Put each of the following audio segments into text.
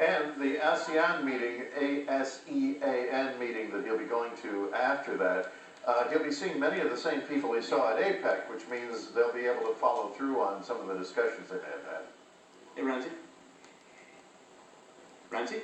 And the ASEAN meeting, ASEAN meeting that he'll be going to after that, he'll be seeing many of the same people he saw at APEC, which means they'll be able to follow through on some of the discussions they may have had. Hey, Ramsey? Ramsey?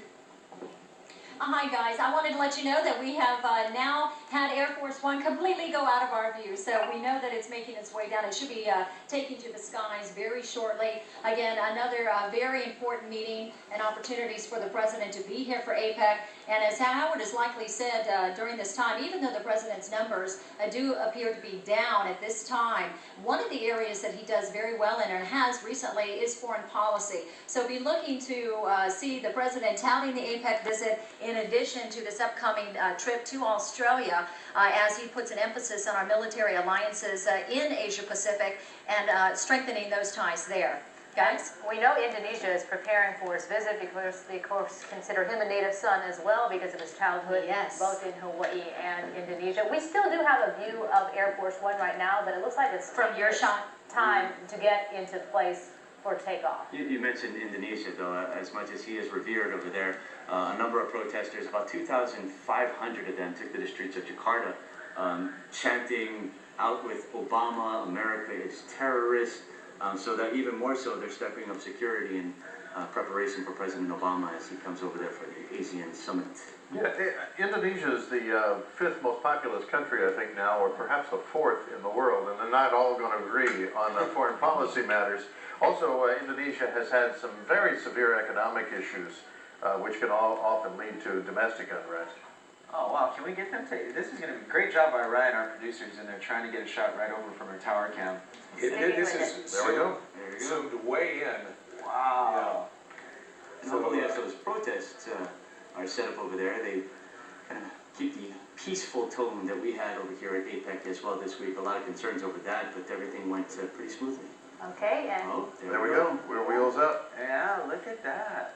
Hi guys, I wanted to let you know that we have now had Air Force One completely go out of our view, so we know that it's making its way down. It should be taking to the skies very shortly. Again, another very important meeting and opportunities for the President to be here for APEC. And as Howard has likely said during this time, even though the President's numbers do appear to be down at this time, one of the areas that he does very well in and has recently is foreign policy. So be looking to see the President touting the APEC visit in addition to this upcoming trip to Australia as he puts an emphasis on our military alliances in Asia Pacific and strengthening those ties there. Guys? We know Indonesia is preparing for his visit because they, of course, consider him a native son as well because of his childhood, yes, both in Hawaii and Indonesia. We still do have a view of Air Force One right now, but it looks like it's from your shot time to get into place for takeoff. You mentioned Indonesia, though, as much as he is revered over there. A number of protesters, about 2,500 of them, took to the streets of Jakarta, chanting out with Obama, America is terrorist. So that even more so, they're stepping up security in preparation for President Obama as he comes over there for the ASEAN summit. Yeah, Indonesia is the fifth most populous country, I think now, or perhaps the fourth in the world, and they're not all going to agree on foreign policy matters. Also, Indonesia has had some very severe economic issues, which can often lead to domestic unrest. Oh wow, can we get them to, this is going to be a great job by Ryan, our producers, and they're trying to get a shot right over from our tower cam. This is there we go. zoomed way in. Wow. And hopefully as those protests are set up over there, they kind of keep the peaceful tone that we had over here at APEC as well this week. A lot of concerns over that, but everything went pretty smoothly. Okay, and there we go. We're wheels up. Yeah, look at that.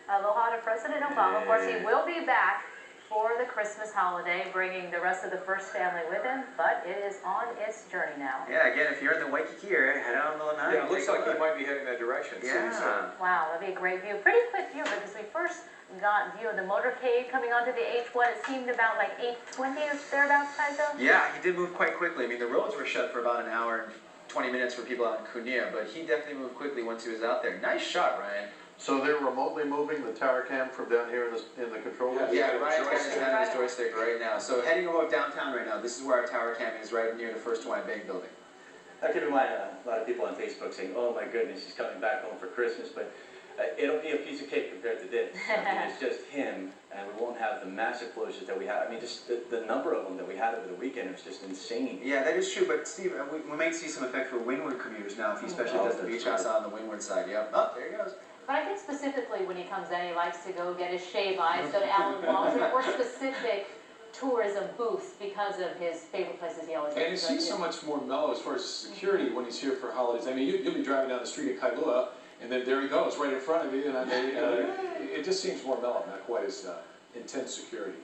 aloha to President Obama. Of course, he will be back for the Christmas holiday, bringing the rest of the first family with him, but it is on its journey now. Yeah, again, if you're in the Waikiki area, head out on the line. Yeah, it looks like he might be heading that direction. Yeah. Wow, that'd be a great view. Pretty quick view, because we first got view of the motorcade coming onto the H1. It seemed about like 8:20 or thereabouts, Kaizo? Yeah, he did move quite quickly. I mean, the roads were shut for about an hour and 20 minutes for people out in Kunia, but he definitely moved quickly once he was out there. Nice shot, Ryan. So they're remotely moving the tower cam from down here in the control room? Yeah, Ryan's got his hand on his joystick right now. So heading about downtown right now, this is where our tower cam is, right near the First Hawaiian Bank building. I keep in mind a lot of people on Facebook saying, oh my goodness, he's coming back home for Christmas, but it'll be a piece of cake compared to this. I mean, it's just him, and we won't have the massive closures that we had. I mean, just the number of them that we had over the weekend was just insane. Yeah, that is true, but Steve, we might see some effect for windward commuters now if he especially does the beach house out on the windward side. Yep. Oh, there he goes. But I think specifically when he comes in, he likes to go get his shave eyes, go to Alan Walter, or specific tourism booths because of his favorite places he always And likes it to go seems to. so much more mellow as far as security when he's here for holidays. I mean, you'll be driving down the street at Kailua, and then there he goes, right in front of you, and I mean, it just seems more mellow, not quite as intense security.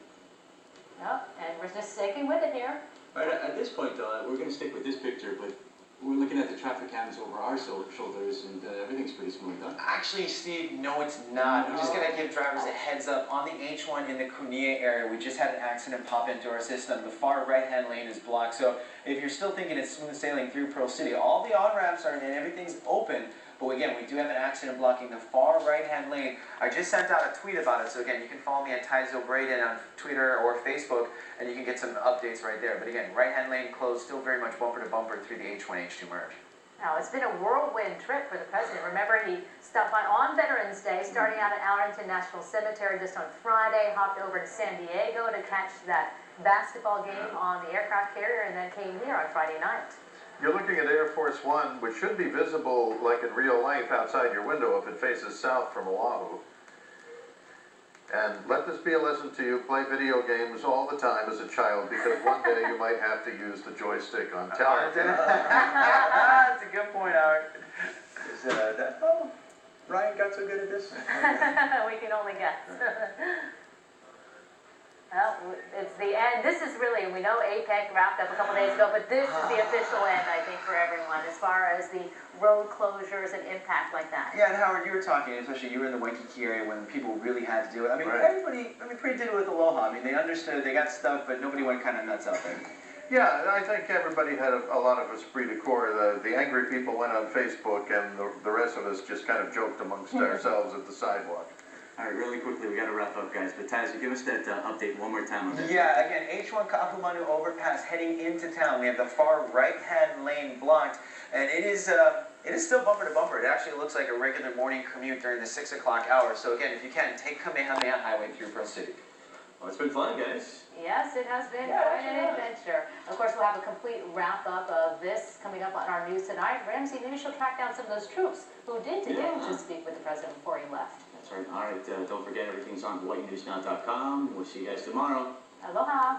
Yep, and we're just sticking with it here. All right, at this point, we're going to stick with this picture, but we're looking at the traffic cams over our shoulders, and everything's pretty smooth, huh? Actually, Steve, no it's not. We're just going to give drivers a heads up. On the H1 in the Kunia area, we just had an accident pop into our system. The far right-hand lane is blocked, so if you're still thinking it's smooth sailing through Pearl City, all the on-ramps are in and everything's open. But again, we do have an accident blocking the far right-hand lane. I just sent out a tweet about it, so again, you can follow me at Tyzo Braden on Twitter or Facebook, and you can get some updates right there. But again, right-hand lane closed, still very much bumper to bumper through the H1, H2 merge. Now, it's been a whirlwind trip for the president. Remember, he stopped by on Veterans Day, starting out at Arlington National Cemetery just on Friday, hopped over to San Diego to catch that basketball game on the aircraft carrier, and then came here on Friday night. You're looking at Air Force One, which should be visible like in real life outside your window if it faces south from Oahu. And let this be a lesson to you, play video games all the time as a child, because one day you might have to use the joystick on television. That's a good point, Howard. Oh, Ryan got so good at this. We can only guess. Well, it's the end. This is really, we know APEC wrapped up a couple days ago, but this is the official end, I think, for everyone, as far as the road closures and impact like that. Yeah, and Howard, you were talking, especially you were in the Waikiki area when people really had to do it. I mean, Right. everybody, pretty did it with Aloha. I mean, they understood, they got stuck, but nobody went kind of nuts out there. Yeah, I think everybody had a lot of esprit de corps. The angry people went on Facebook, and the rest of us just kind of joked amongst ourselves at the sidewalk. All right, really quickly, we got to wrap up, guys. But Taz, give us that update one more time on that. Yeah, again, H1 Ka'ahumanu overpass heading into town. We have the far right-hand lane blocked, and it is still bumper to bumper. It actually looks like a regular morning commute during the 6 o'clock hour. So again, if you can, take Kamehameha Highway through Pearl City. Well, it's been fun, guys. Yes, it has been quite an adventure. Of course, we'll have a complete wrap-up of this coming up on our news tonight. Ramsey, maybe she'll track down some of those troops who did get to speak with the president before he left. That's right. All right, don't forget everything's on hawaiiNewsNow.com. We'll see you guys tomorrow. Aloha.